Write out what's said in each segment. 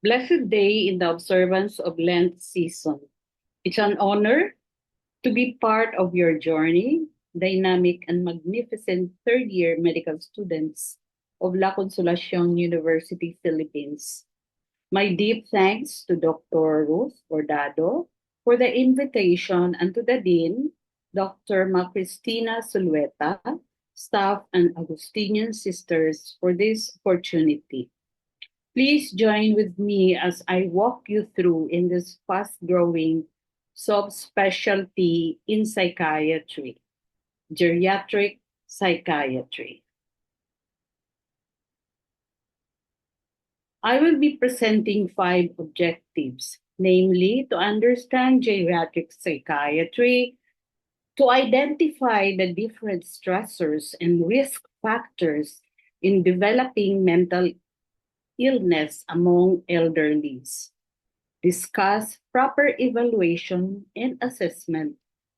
Blessed day in the observance of Lent season. It's an honor to be part of your journey, dynamic and magnificent third year medical students of La Consolacion University, Philippines. My deep thanks to Dr. Ruth Bordado for the invitation and to the Dean, Dr. Macristina Sulueta, staff, and Augustinian sisters for this opportunity. Please join with me as I walk you through in this fast-growing subspecialty in psychiatry, geriatric psychiatry. I will be presenting 5 objectives, namely to understand geriatric psychiatry, to identify the different stressors and risk factors in developing mental illness among elderlies, discuss proper evaluation and assessment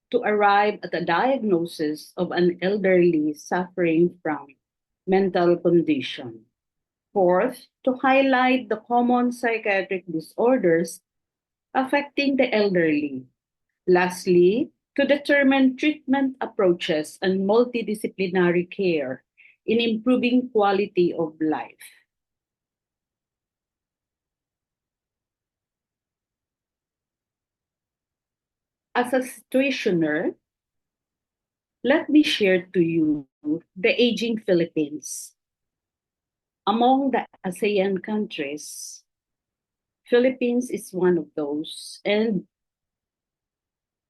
to arrive at a diagnosis of an elderly suffering from mental condition. Fourth, to highlight the common psychiatric disorders affecting the elderly. Lastly, to determine treatment approaches and multidisciplinary care in improving quality of life. As a situationer, let me share to you the aging Philippines. Among the ASEAN countries, Philippines is one of those, and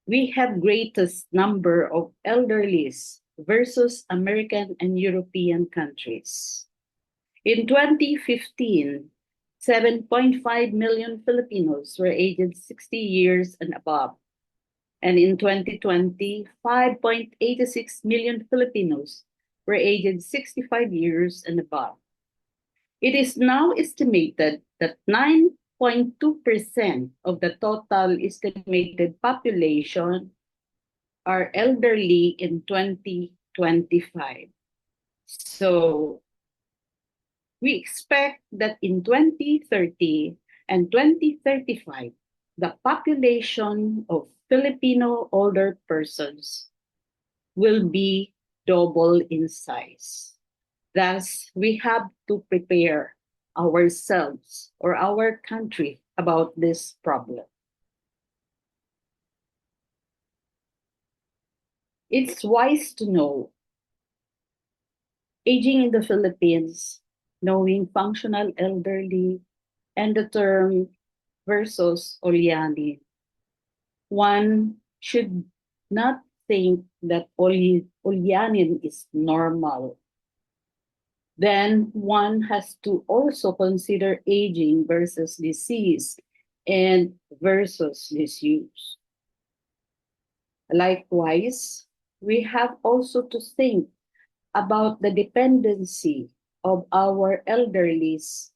we have greatest number of elderlies versus American and European countries. In 2015, 7.5 million Filipinos were aged 60 years and above. And in 2020, 5.86 million Filipinos were aged 65 years and above. It is now estimated that 9.2% of the total estimated population are elderly in 2025. So we expect that in 2030 and 2035, the population of Filipino older persons will be double in size. Thus, we have to prepare ourselves or our country about this problem. It's wise to know aging in the Philippines, knowing functional elderly, and the term versus Oliani. One should not think that Olianin is normal. Then one has to also consider aging versus disease and versus disuse. Likewise, we have also to think about the dependency of our elderlies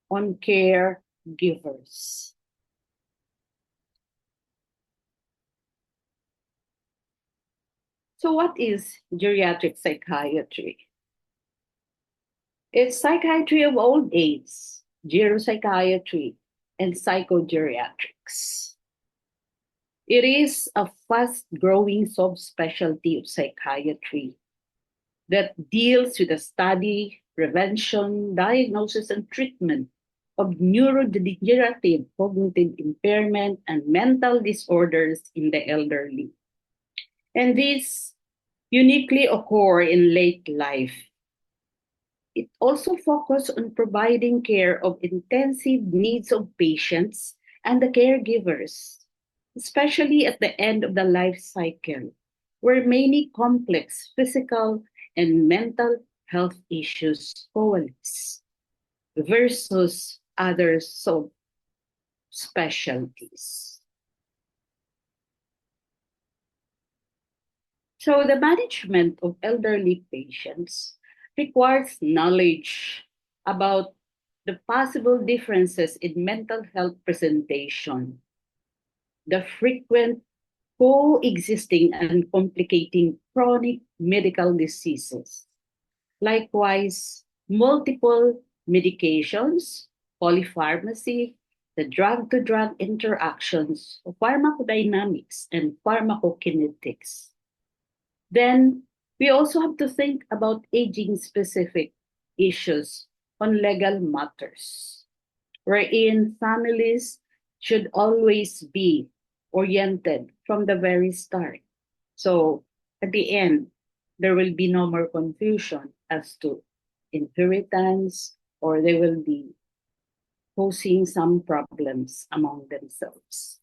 on caregivers. So what is geriatric psychiatry? It's psychiatry of old age, geropsychiatry, and psychogeriatrics. It is a fast-growing subspecialty of psychiatry that deals with the study, prevention, diagnosis, and treatment of neurodegenerative cognitive impairment and mental disorders in the elderly. And these uniquely occur in late life. It also focuses on providing care of intensive needs of patients and the caregivers, especially at the end of the life cycle, where many complex physical and mental health issues coalesce versus other subspecialties. So the management of elderly patients requires knowledge about the possible differences in mental health presentation, the frequent coexisting and complicating chronic medical diseases. Likewise, multiple medications, polypharmacy, the drug-to-drug interactions, pharmacodynamics, and pharmacokinetics. Then we also have to think about aging-specific issues on legal matters, wherein families should always be oriented from the very start. So at the end, there will be no more confusion as to inheritance, or they will be posing some problems among themselves.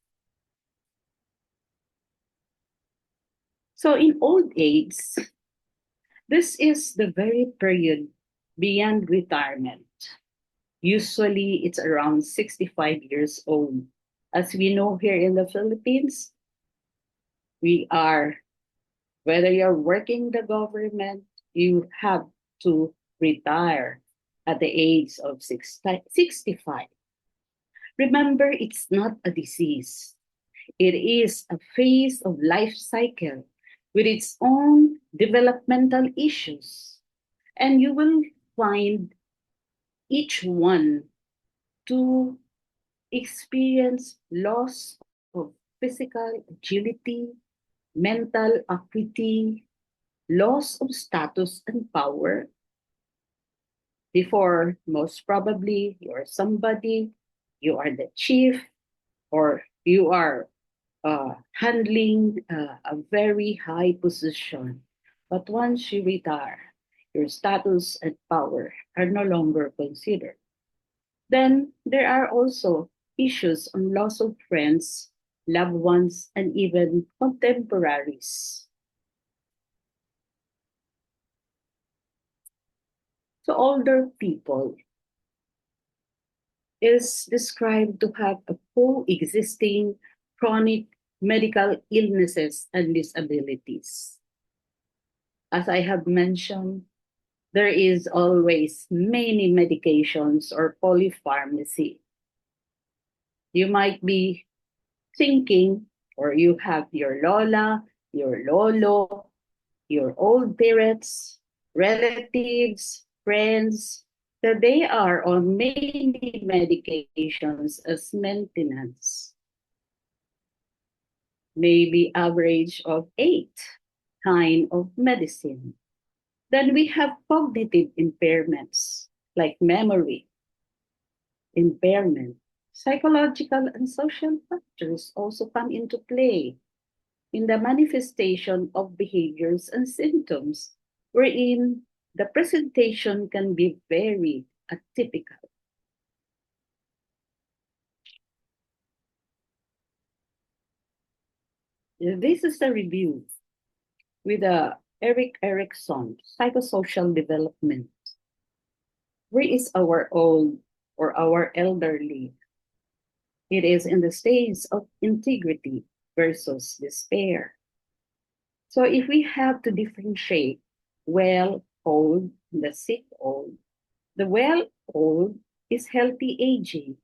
So in old age, this is the very period beyond retirement. Usually it's around 65 years old. As we know here in the Philippines, we are, whether you're working the government, you have to retire at the age of 65. Remember, it's not a disease. It is a phase of life cycle with its own developmental issues. And you will find each one to experience loss of physical agility, mental acuity, loss of status and power. Before, most probably, you are somebody, you are the chief, or you are handling a very high position. But once you retire, your status and power are no longer considered. Then there are also issues on loss of friends, loved ones, and even contemporaries. So older people is described to have a coexisting chronic medical illnesses and disabilities. As I have mentioned, there is always many medications or polypharmacy. You might be thinking, or you have your lola, your lolo, your old parents, relatives, friends, that they are on many medications as maintenance. Maybe average of 8 kind of medicine. Then we have cognitive impairments like memory impairment. Psychological and social factors also come into play in the manifestation of behaviors and symptoms, wherein the presentation can be very atypical. This is a review with Erik Erikson, Psychosocial Development. Where is our old or our elderly? It is in the stage of integrity versus despair. So if we have to differentiate well, old, and the sick old, the well old is healthy aging.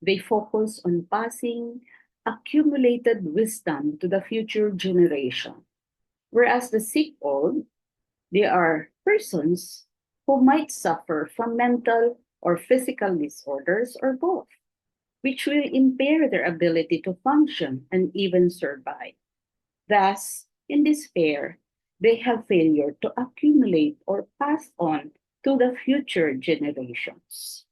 They focus on passing accumulated wisdom to the future generation. Whereas the sick old, they are persons who might suffer from mental or physical disorders or both, which will impair their ability to function and even survive. Thus, in despair, they have failure to accumulate or pass on to the future generations.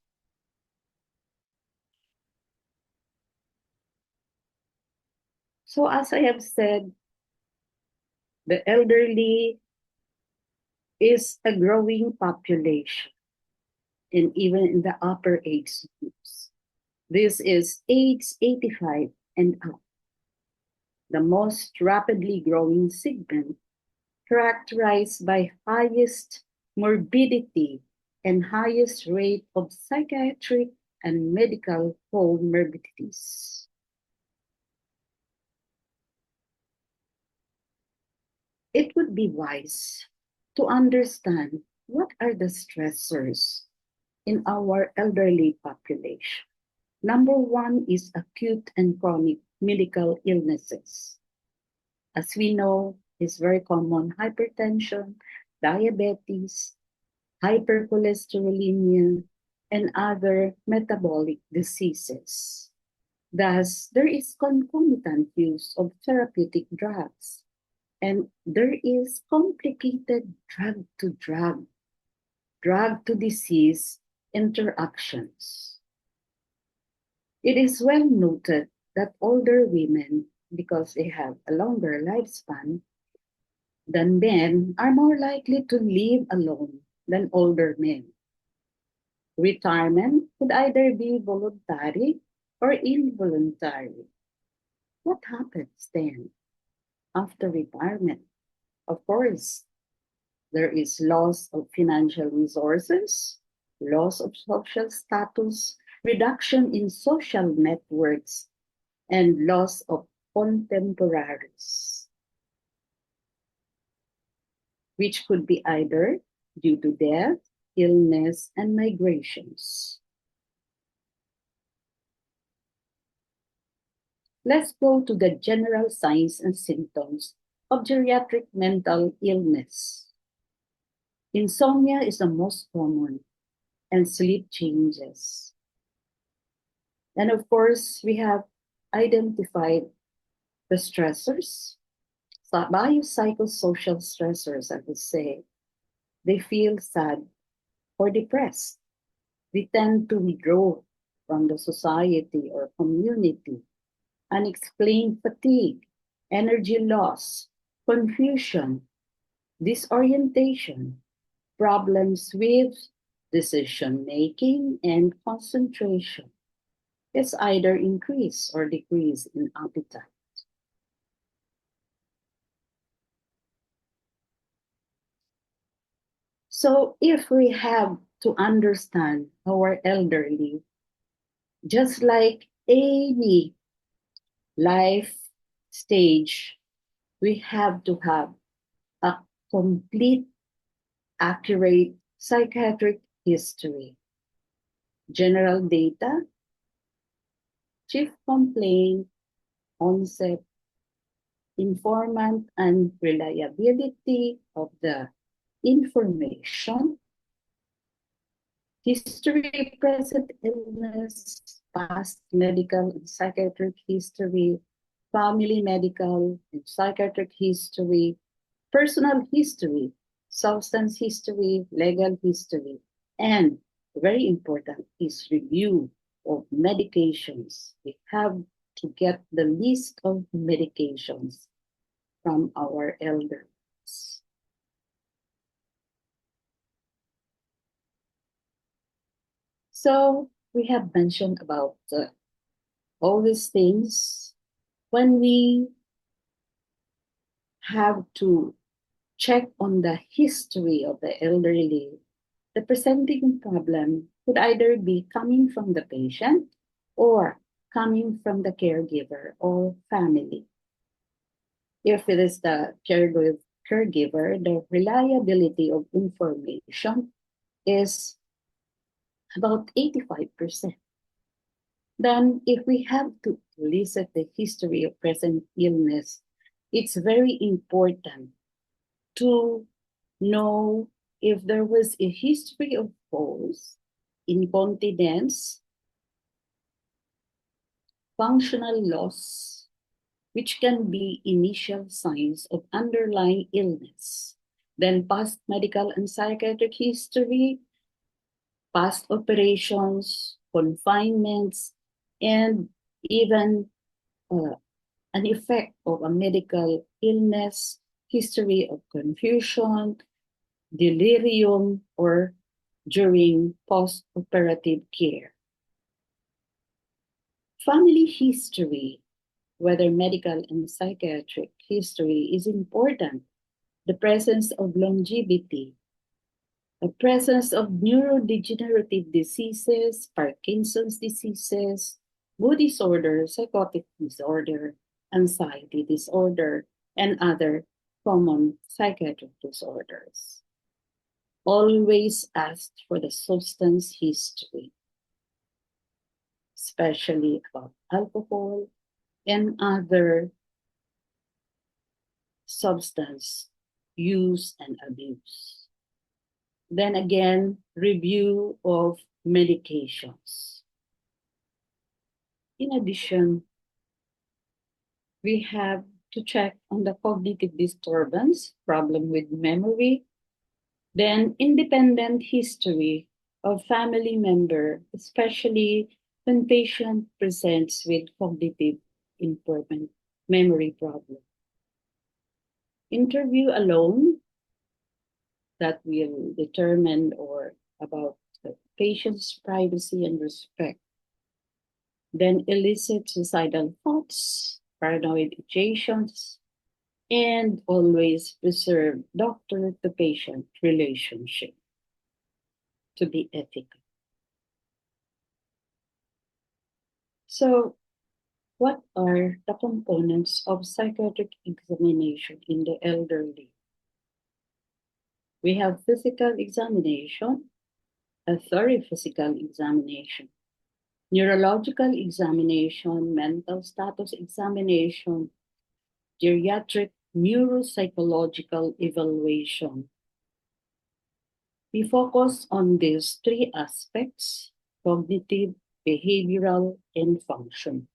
So, as I have said, the elderly is a growing population, and even in the upper age groups. This is age 85 and up, the most rapidly growing segment, characterized by highest morbidity and highest rate of psychiatric and medical comorbidities. It would be wise to understand what are the stressors in our elderly population. Number one is acute and chronic medical illnesses. As we know, it's very common hypertension, diabetes, hypercholesterolemia, and other metabolic diseases. Thus, there is concomitant use of therapeutic drugs, and there is complicated drug to disease interactions. It is well noted that older women, because they have a longer lifespan than men, are more likely to live alone than older men. Retirement could either be voluntary or involuntary. What happens then after retirement? Of course, there is loss of financial resources, loss of social status, reduction in social networks, and loss of contemporaries, which could be either due to death, illness, and migrations. Let's go to the general signs and symptoms of geriatric mental illness. Insomnia is the most common, and sleep changes. And of course, we have identified the stressors, biopsychosocial stressors, I would say. They feel sad or depressed. They tend to withdraw from the society or community. Unexplained fatigue, energy loss, confusion, disorientation, problems with decision making and concentration. It's either increase or decrease in appetite. So if we have to understand our elderly, just like any life stage, we have to have a complete, accurate psychiatric history, general data, chief complaint, onset, informant, and reliability of the information, history, present illness, past medical and psychiatric history, family medical and psychiatric history, personal history, substance history, legal history, and very important is review of medications. We have to get the list of medications from our elders. So we have mentioned about all these things. When we have to check on the history of the elderly, the presenting problem could either be coming from the patient or coming from the caregiver or family. If it is the caregiver, the reliability of information is about 85%. Then, if we have to elicit the history of present illness, it's very important to know if there was a history of falls, incontinence, functional loss, which can be initial signs of underlying illness. Then past medical and psychiatric history, past operations, confinements, and even an effect of a medical illness, history of confusion, delirium, or during post-operative care. Family history, whether medical and psychiatric history, is important. The presence of longevity, the presence of neurodegenerative diseases, Parkinson's diseases, mood disorder, psychotic disorder, anxiety disorder, and other common psychiatric disorders. Always ask for the substance history, especially about alcohol and other substance use and abuse. Then again, review of medications. In addition, we have to check on the cognitive disturbance, problem with memory, then independent history of family member, especially when patient presents with cognitive impairment, memory problem. Interview alone that will determine or about the patient's privacy and respect. Then elicit suicidal thoughts, paranoid ideations, and always preserve doctor to patient relationship to be ethical. So, what are the components of psychiatric examination in the elderly? We have physical examination, a thorough physical examination, neurological examination, mental status examination, geriatric neuropsychological evaluation. We focus on these three aspects: cognitive, behavioral, and function.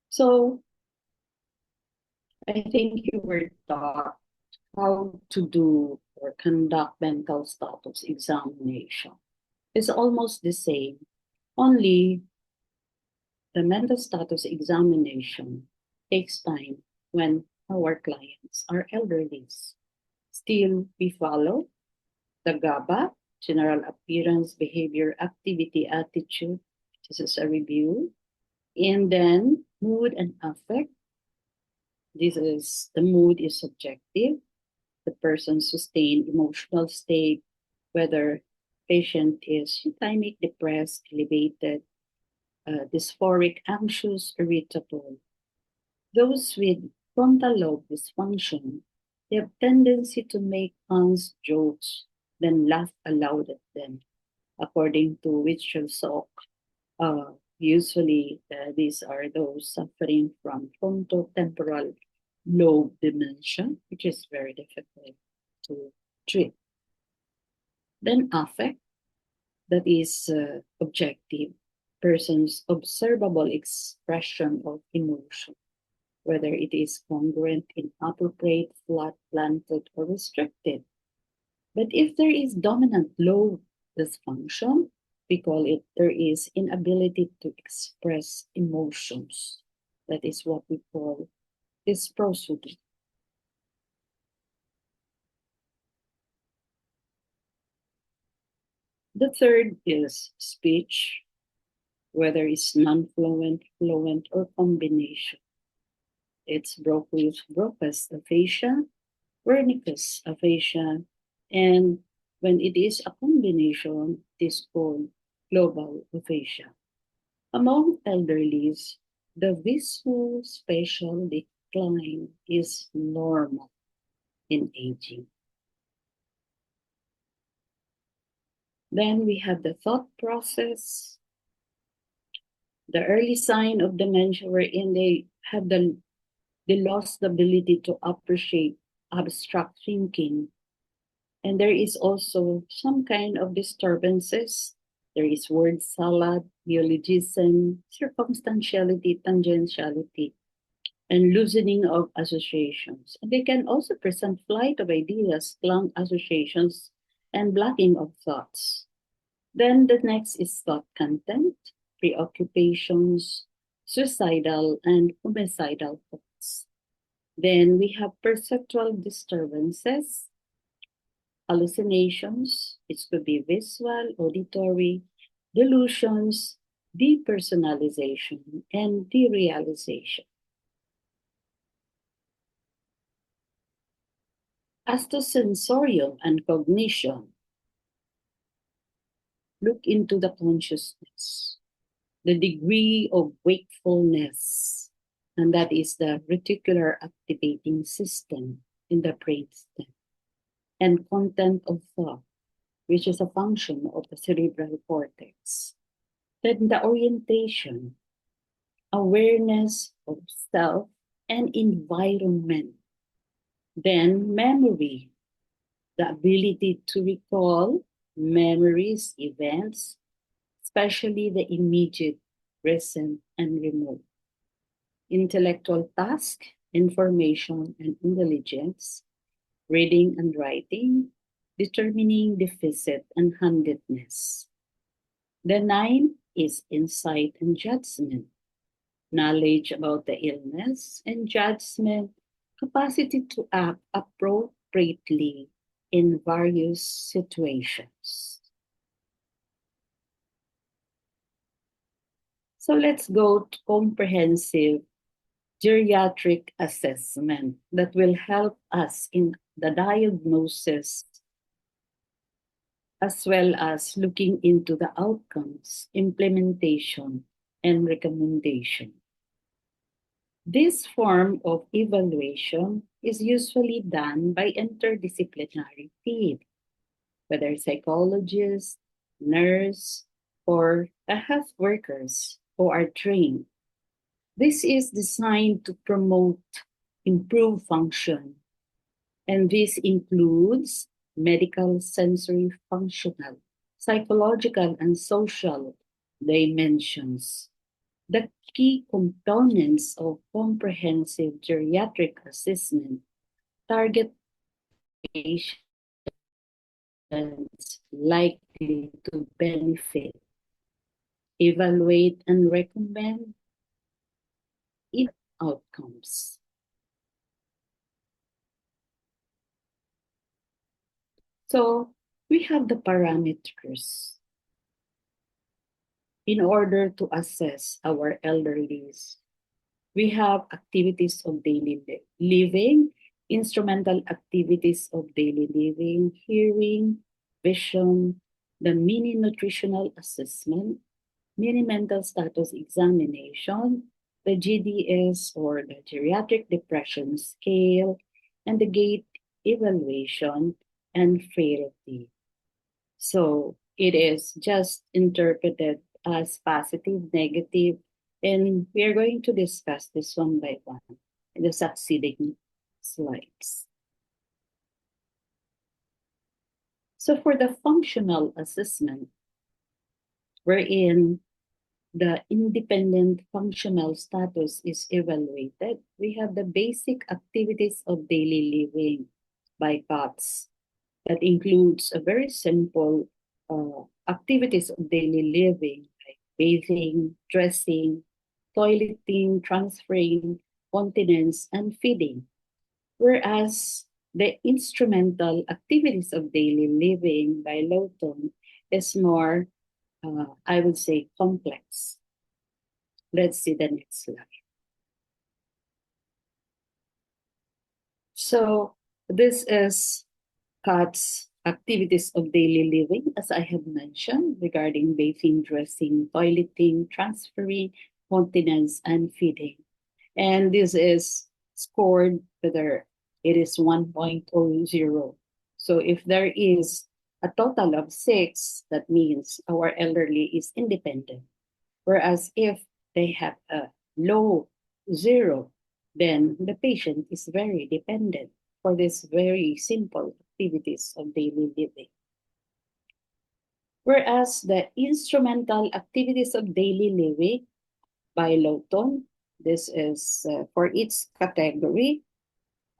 So, I think you were taught how to do or conduct mental status examination. It's almost the same, only the mental status examination takes time when our clients are elderly. Still, we follow the GABA, general appearance, behavior, activity, attitude. This is a review. And then mood and affect. This is the mood is subjective. The person's sustained emotional state, whether patient is euthymic, depressed, elevated, dysphoric, anxious, irritable. Those with frontal lobe dysfunction, they have tendency to make puns, jokes, then laugh aloud at them, according to Richard Salk. Usually, these are those suffering from frontotemporal lobe dementia, which is very difficult to treat. Then affect, that is objective, person's observable expression of emotion, whether it is congruent, inappropriate, flat, planted, or restricted. But if there is dominant lobe dysfunction, we call it there is inability to express emotions. That is what we call dysprosody. The third is speech, whether it's non-fluent, fluent, or combination. It's Broca's aphasia, Wernicke's aphasia, and when it is a combination, it is called global aphasia. Among elderlies, the visual spatial decline is normal in aging. Then we have the thought process, the early sign of dementia wherein they lost the ability to appreciate abstract thinking. And there is also some kind of disturbances. There is word salad, neologism, circumstantiality, tangentiality, and loosening of associations. And they can also present flight of ideas, clung associations, and blocking of thoughts. Then the next is thought content, preoccupations, suicidal and homicidal thoughts. Then we have perceptual disturbances, hallucinations, it could be visual, auditory, delusions, depersonalization, and derealization. As to sensorium and cognition, look into the consciousness, the degree of wakefulness, and that is the reticular activating system in the brainstem, and content of thought, which is a function of the cerebral cortex. Then the orientation, awareness of self and environment, Then memory, the ability to recall memories, events, especially the immediate, present, and remote. Intellectual task, information and intelligence, reading and writing, determining deficit and handedness. The nine is insight and judgment, knowledge about the illness and judgment, capacity to act appropriately in various situations. So let's go to comprehensive geriatric assessment that will help us in the diagnosis as well as looking into the outcomes, implementation, and recommendation. This form of evaluation is usually done by interdisciplinary team, whether psychologists, nurse, or health workers who are trained. This is designed to promote improved function, and this includes medical, sensory, functional, psychological, and social dimensions. The key components of comprehensive geriatric assessment target patients likely to benefit, evaluate, and recommend outcomes. So we have the parameters in order to assess our elderlies. We have activities of daily living, instrumental activities of daily living, hearing, vision, the mini nutritional assessment, mini mental status examination, the GDS or the geriatric depression scale, and the gait evaluation and frailty. So it is just interpreted as positive, negative, and we are going to discuss this one by one in the succeeding slides. So for the functional assessment, wherein the independent functional status is evaluated, we have the basic activities of daily living by COTS. That includes a very simple activities of daily living, like bathing, dressing, toileting, transferring, continence, and feeding. Whereas the instrumental activities of daily living by Lawton is more, I would say, complex. Let's see the next slide. So this is COTS activities of daily living, as I have mentioned, regarding bathing, dressing, toileting, transferring, continence, and feeding. And this is scored whether it is 1.0. So if there is a total of 6, that means our elderly is independent. Whereas if they have a low 0, then the patient is very dependent for this very simple activities of daily living. Whereas the instrumental activities of daily living by Lawton, this is for each category,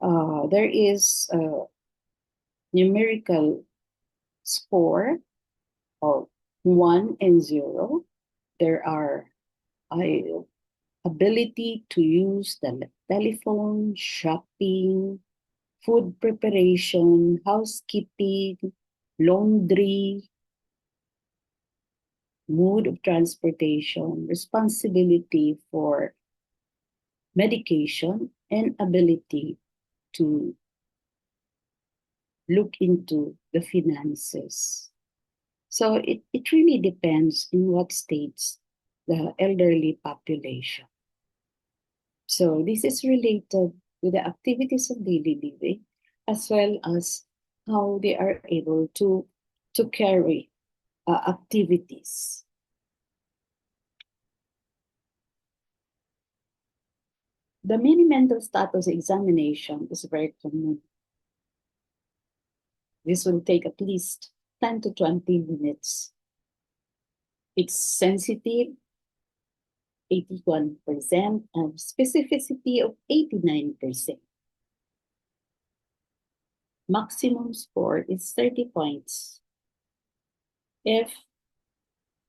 there is a numerical score of 1 and 0. There are ability to use the telephone, shopping, food preparation, housekeeping, laundry, mode of transportation, responsibility for medication, and ability to look into the finances. So it really depends in what states the elderly population. So this is related with the activities of daily living as well as how they are able to carry activities. The mini mental status examination is very common. This will take at least 10 to 20 minutes. It's sensitive, 81%, and specificity of 89%. Maximum score is 30 points. If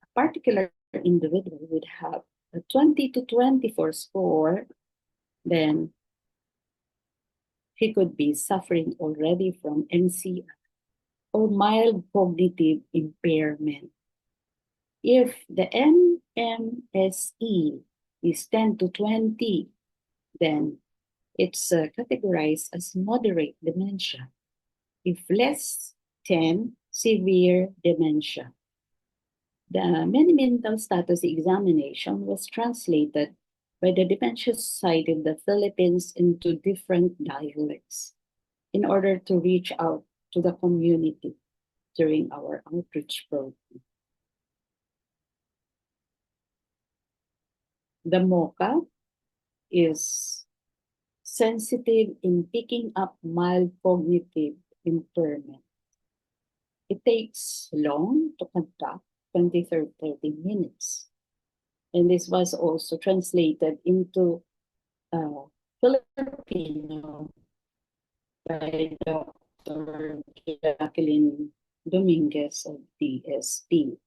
a particular individual would have a 20 to 24 score, then he could be suffering already from MCI or mild cognitive impairment. If the MMSE is 10 to 20, then it's categorized as moderate dementia. If less 10, severe dementia. The mini mental status examination was translated by the Dementia Society of the Philippines into different dialects in order to reach out to the community during our outreach program. The MOCA is sensitive in picking up mild cognitive impairment. It takes long to conduct, 20 to 30 minutes. And this was also translated into Filipino by Dr. Jacqueline Dominguez of DSP.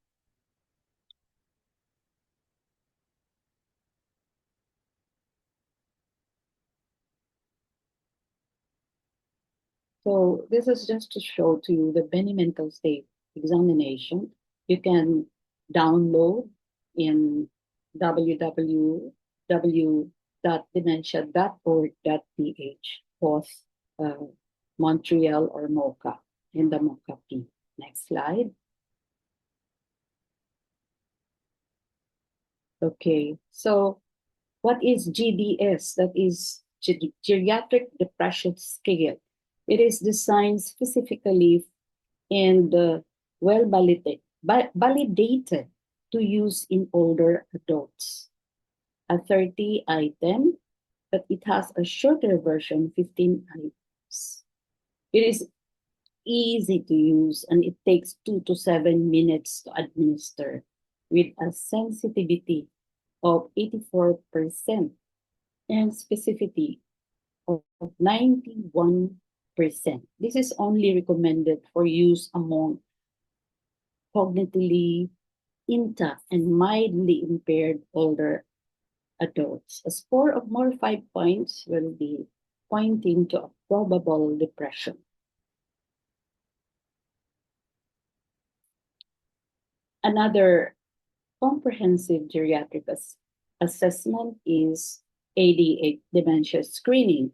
So this is just to show to you the mini mental state examination. You can download in www.dementia.org.ph, both Montreal or MOCA, in the MOCA P. Next slide. Okay, so what is GDS? That is Geriatric Depression Scale. It is designed specifically and validated to use in older adults. A 30 item, but it has a shorter version, 15 items. It is easy to use and it takes 2 to 7 minutes to administer with a sensitivity of 84% and specificity of 91%. This is only recommended for use among cognitively intact and mildly impaired older adults. A score of more 5 points will be pointing to a probable depression. Another comprehensive geriatric assessment is AD dementia screening.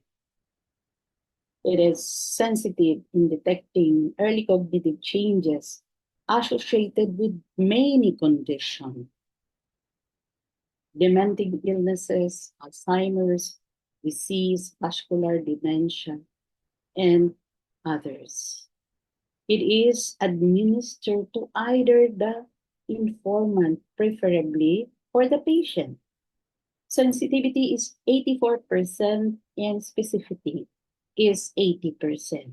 It is sensitive in detecting early cognitive changes associated with many conditions. Dementing illnesses, Alzheimer's disease, vascular dementia, and others. It is administered to either the informant, preferably, or the patient. Sensitivity is 84% and specificity is 80%.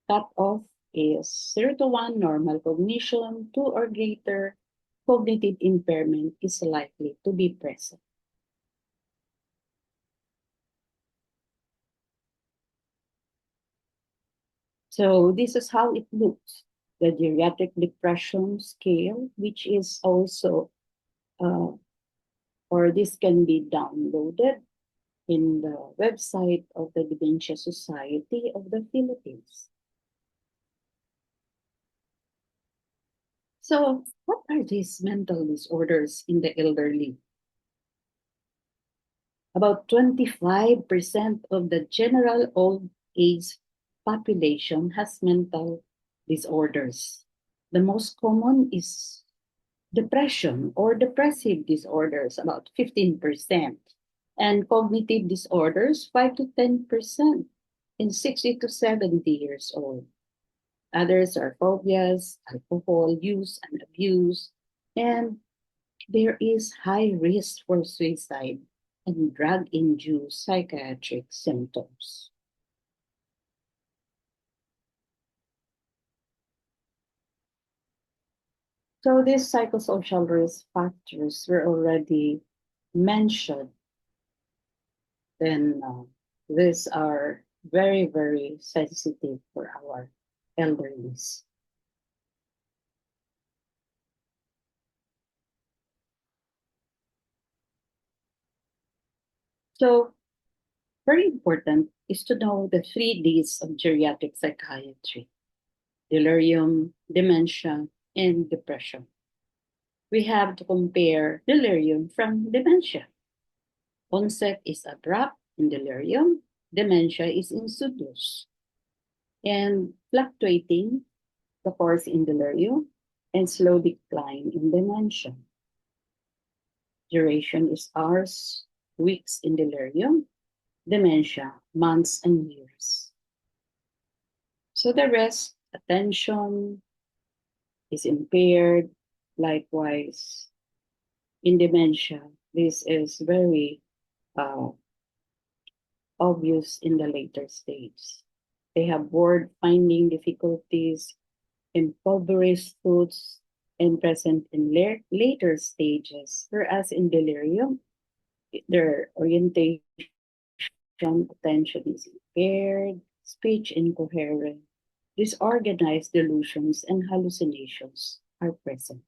Cutoff is 0 to 1, normal cognition, 2 or greater, cognitive impairment is likely to be present. So this is how it looks. The geriatric depression scale, which is also, or this can be downloaded in the website of the Dementia Society of the Philippines. So what are these mental disorders in the elderly? About 25% of the general old age population has mental disorders. The most common is depression or depressive disorders, about 15%, and cognitive disorders, 5 to 10% in 60 to 70 years old. Others are phobias, alcohol use and abuse, and there is high risk for suicide and drug-induced psychiatric symptoms. So these psychosocial risk factors were already mentioned, then these are very, very sensitive for our elderlies. So very important is to know the 3 Ds of geriatric psychiatry: delirium, dementia, and depression. We have to compare delirium from dementia. Onset is abrupt in delirium, dementia is insidious and fluctuating, the course in delirium, and slow decline in dementia. Duration is hours, weeks in delirium, dementia, months and years. So the rest, attention is impaired. Likewise, in dementia, this is very uh, obvious in the later stage. They have word finding difficulties, impoverished thoughts, and present in later stages, whereas in delirium, their orientation, attention is impaired, speech incoherent, disorganized delusions, and hallucinations are present.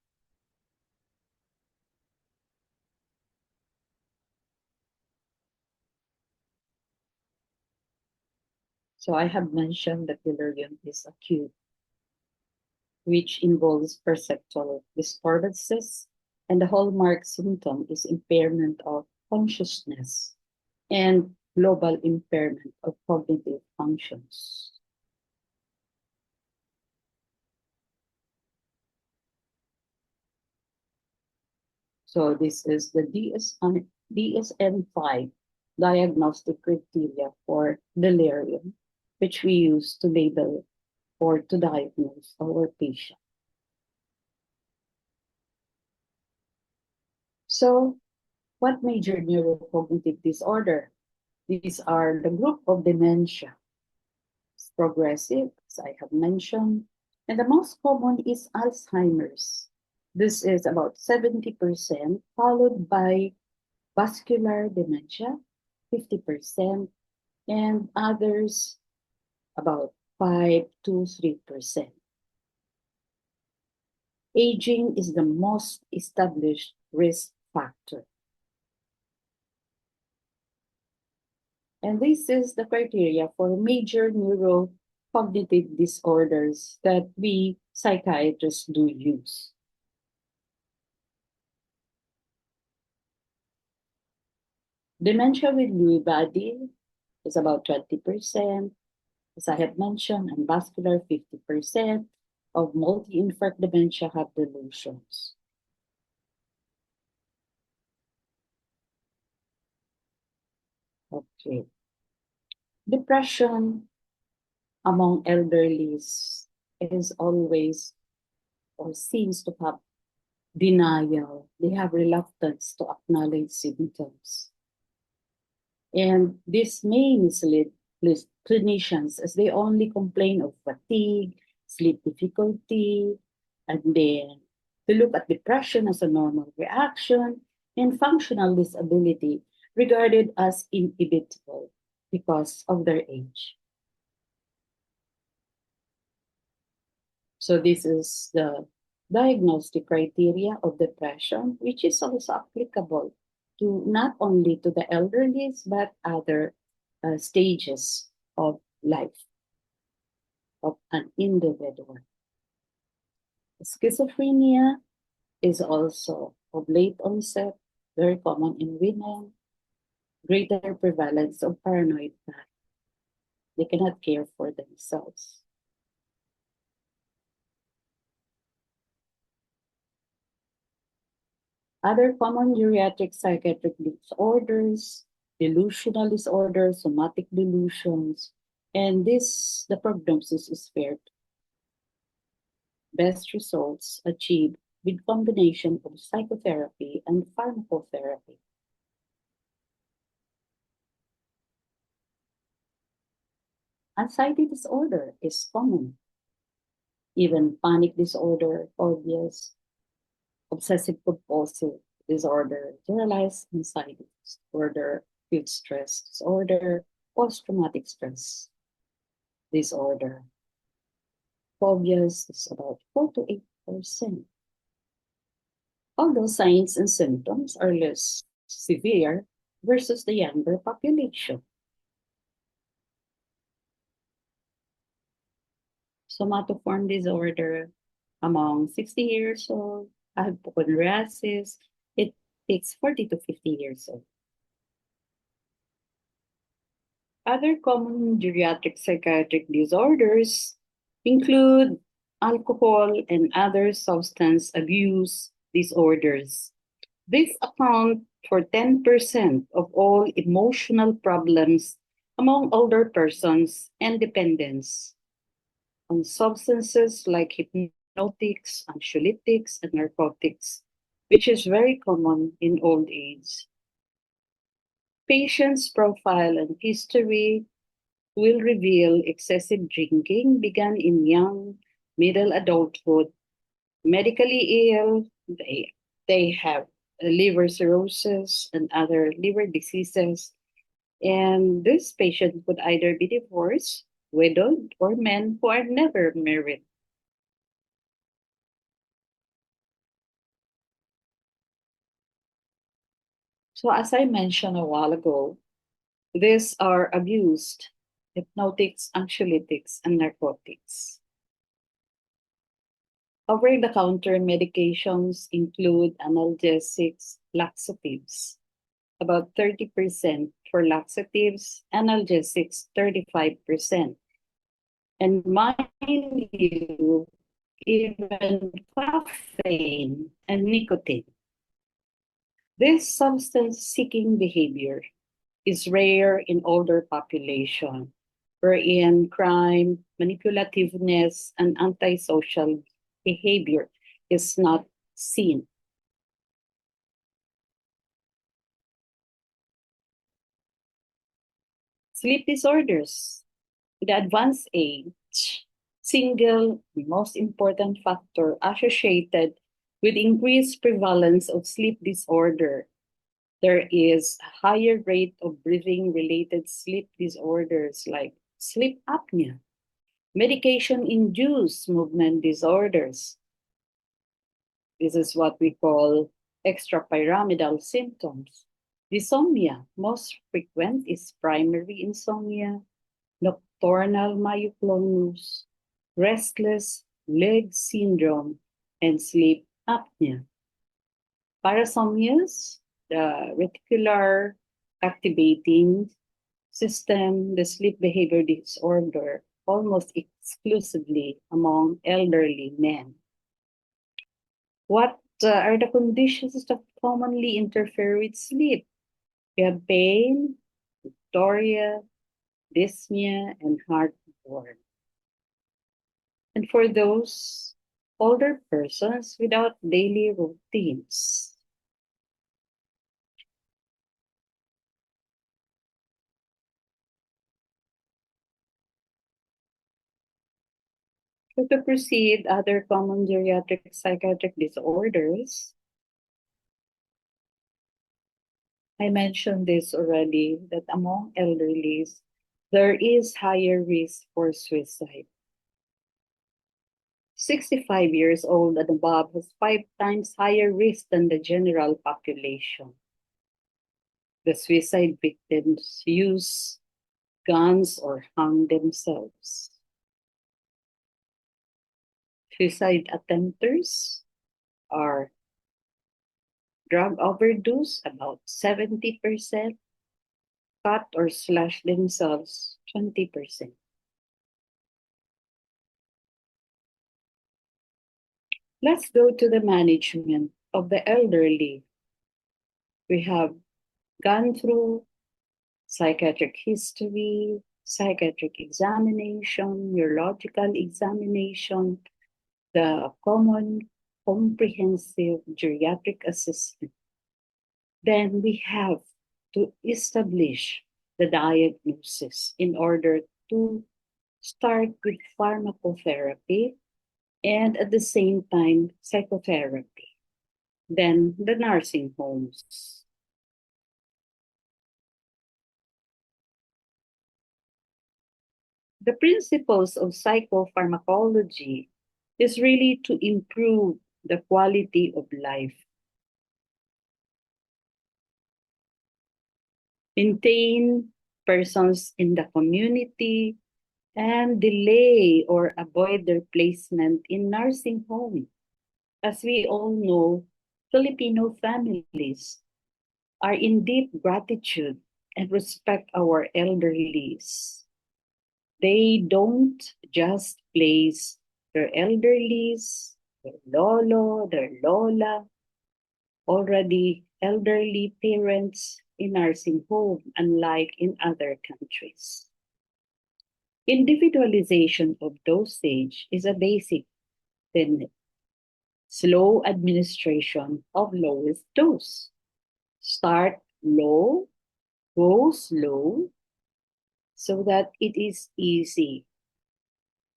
So I have mentioned that delirium is acute, which involves perceptual disturbances, and the hallmark symptom is impairment of consciousness and global impairment of cognitive functions. So this is the DSM-5 diagnostic criteria for delirium, which we use to label or to diagnose our patient. So what major neurocognitive disorder? These are the group of dementia. It's progressive, as I have mentioned, and the most common is Alzheimer's. This is about 70%, followed by vascular dementia, 50%, and others about 5 to 3%. Aging is the most established risk factor. And this is the criteria for major neurocognitive disorders that we psychiatrists do use. Dementia with Lewy body is about 20%, as I have mentioned, and vascular 50% of multi-infarct dementia have delusions. Okay. Depression among elderlies is always or seems to have denial. They have reluctance to acknowledge symptoms. And this may mislead clinicians as they only complain of fatigue, sleep difficulty, and then to look at depression as a normal reaction and functional disability regarded as inevitable because of their age. So this is the diagnostic criteria of depression, which is also applicable to not only to the elderly, but other stages of life of an individual. Schizophrenia is also of late onset, very common in women, greater prevalence of paranoid panic. They cannot care for themselves. Other common geriatric psychiatric disorders, delusional disorders, somatic delusions, and the prognosis is fair. Best results achieved with combination of psychotherapy and pharmacotherapy. Anxiety disorder is common. Even panic disorder, phobias, obsessive compulsive disorder, generalized anxiety disorder, acute stress disorder, post traumatic stress disorder. Phobias is about 4 to 8%. Although signs and symptoms are less severe versus the younger population. Somatoform disorder among 60 years old, hypochondriasis, it takes 40 to 50 years old. Other common geriatric psychiatric disorders include alcohol and other substance abuse disorders. These account for 10% of all emotional problems among older persons and dependents on substances like hypnotics, anxiolytics, and narcotics, which is very common in old age. Patient's profile and history will reveal excessive drinking began in young, middle adulthood, medically ill, they have liver cirrhosis and other liver diseases. And this patient could either be divorced, widowed, or men who are never married. So, as I mentioned a while ago, these are abused hypnotics, anxiolytics, and narcotics. Over the counter medications include analgesics, laxatives, about 30% for laxatives, analgesics, 35%. And mind you, even caffeine and nicotine. This substance seeking behavior is rare in older population, wherein crime, manipulativeness, and antisocial behavior is not seen. Sleep disorders. The advanced age, single most important factor associated with increased prevalence of sleep disorder. There is a higher rate of breathing related sleep disorders like sleep apnea, medication induced movement disorders. This is what we call extrapyramidal symptoms. Dysomnia, most frequent is primary insomnia, nocturnal myoclonus, restless leg syndrome, and sleep apnea. Parasomnias, the reticular activating system, the sleep behavior disorder, almost exclusively among elderly men. What are the conditions that commonly interfere with sleep? We have pain, dysphoria, dyspnea, and heartburn. And for those older persons without daily routines. So to proceed, other common geriatric psychiatric disorders. I mentioned this already, that among elderlies, there is higher risk for suicide. 65 years old and above has 5 times higher risk than the general population. The suicide victims use guns or hang themselves. Suicide attempters are drug overdose, about 70%, cut or slash themselves, 20%. Let's go to the management of the elderly. We have gone through psychiatric history, psychiatric examination, neurological examination, the common comprehensive geriatric assessment. Then we have to establish the diagnosis in order to start with pharmacotherapy and at the same time psychotherapy, then the nursing homes. The principles of psychopharmacology is really to improve the quality of life, maintain persons in the community, and delay or avoid their placement in nursing home. As we all know, Filipino families are in deep gratitude and respect our elderlies. They don't just place their elderlies, their lolo, their lola, already elderly parents in nursing home, unlike in other countries. Individualization of dosage is a basic tenet. Slow administration of lowest dose. Start low, go slow, so that it is easy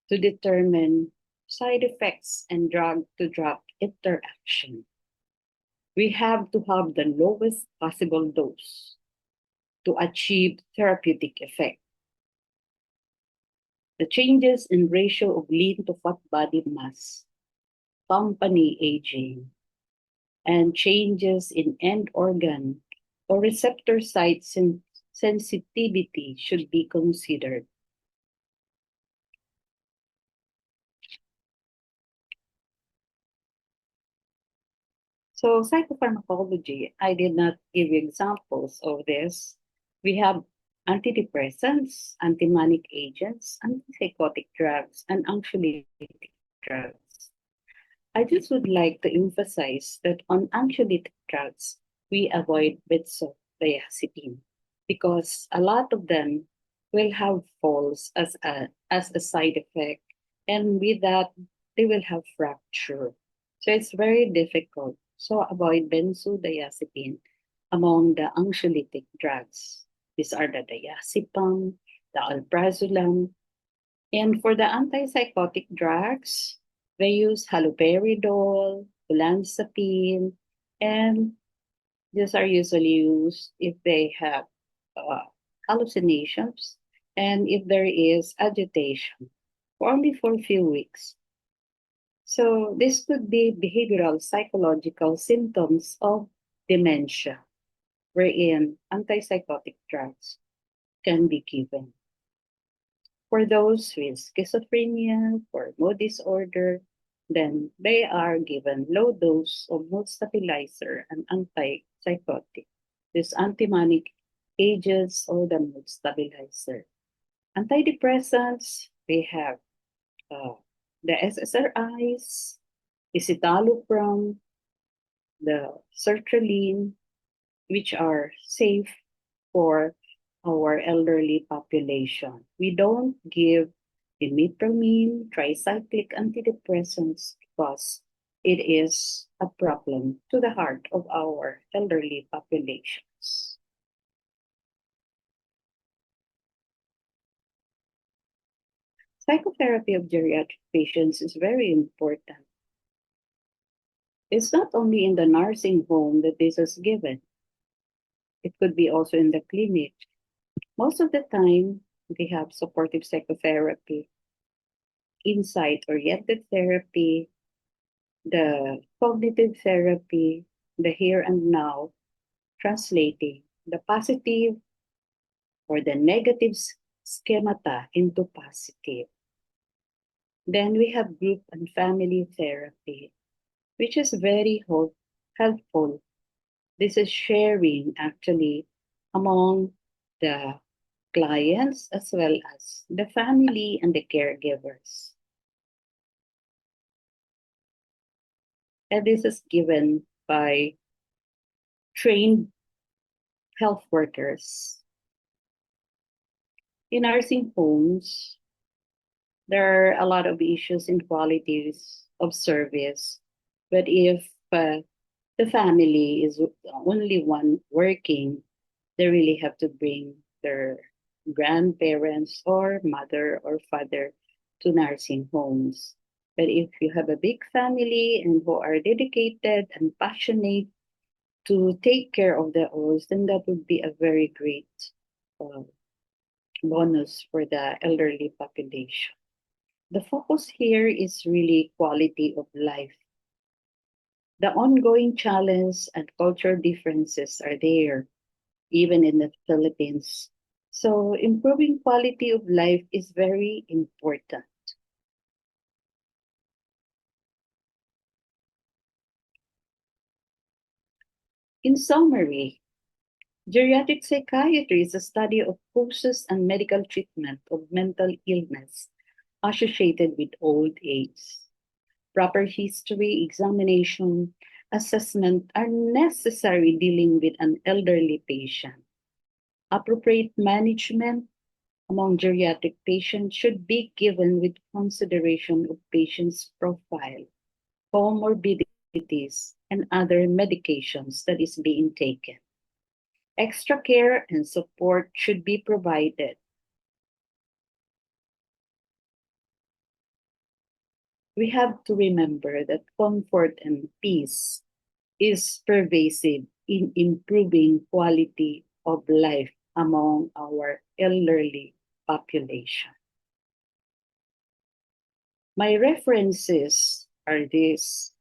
to determine side effects and drug to drug interaction. We have to have the lowest possible dose to achieve therapeutic effect. The changes in ratio of lean to fat body mass, company aging, and changes in end organ or receptor site sensitivity should be considered. So psychopharmacology, I did not give you examples of this. We have antidepressants, antimanic agents, antipsychotic drugs, and anxiolytic drugs. I just would like to emphasize that on anxiolytic drugs, we avoid benzodiazepine because a lot of them will have falls as a side effect, and with that, they will have fracture. So it's very difficult. So avoid benzodiazepine among the anxiolytic drugs. These are the diazepam, the alprazolam, and for the antipsychotic drugs, they use haloperidol, olanzapine, and these are usually used if they have uh, hallucinations and if there is agitation, only for a few weeks. So this could be behavioral psychological symptoms of dementia, wherein antipsychotic drugs can be given. For those with schizophrenia, for mood disorder, then they are given low dose of mood stabilizer and antipsychotic. This antimanic agents or the mood stabilizer. Antidepressants, we have uh, the SSRIs, escitalopram, the sertraline, which are safe for our elderly population. We don't give imipramine, tricyclic antidepressants because it is a problem to the heart of our elderly populations. Psychotherapy of geriatric patients is very important. It's not only in the nursing home that this is given. It could be also in the clinic. Most of the time, they have supportive psychotherapy, insight-oriented therapy, the cognitive therapy, the here and now, translating the positive or the negative schemata into positive. Then we have group and family therapy, which is very helpful. This is sharing actually among the clients as well as the family and the caregivers. And this is given by trained health workers. In nursing homes, there are a lot of issues in qualities of service. But if the family is only one working, they really have to bring their grandparents, or mother or father to nursing homes. But if you have a big family and who are dedicated and passionate to take care of the old, then that would be a very great uh, bonus for the elderly population. The focus here is really quality of life. The ongoing challenge and cultural differences are there, even in the Philippines. So, improving quality of life is very important. In summary, geriatric psychiatry is a study of causes and medical treatment of mental illness associated with old age. Proper history, examination, assessment are necessary dealing with an elderly patient. Appropriate management among geriatric patients should be given with consideration of patient's profile, comorbidities, and other medications that is being taken. Extra care and support should be provided. We have to remember that comfort and peace is pervasive in improving quality of life among our elderly population. My references are this.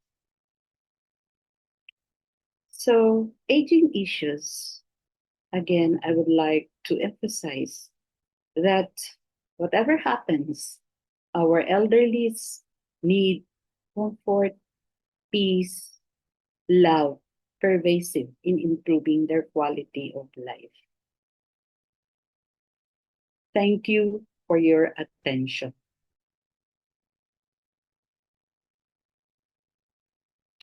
So, aging issues, again, I would like to emphasize that whatever happens, our elderlies need comfort, peace, love, pervasive in improving their quality of life. Thank you for your attention.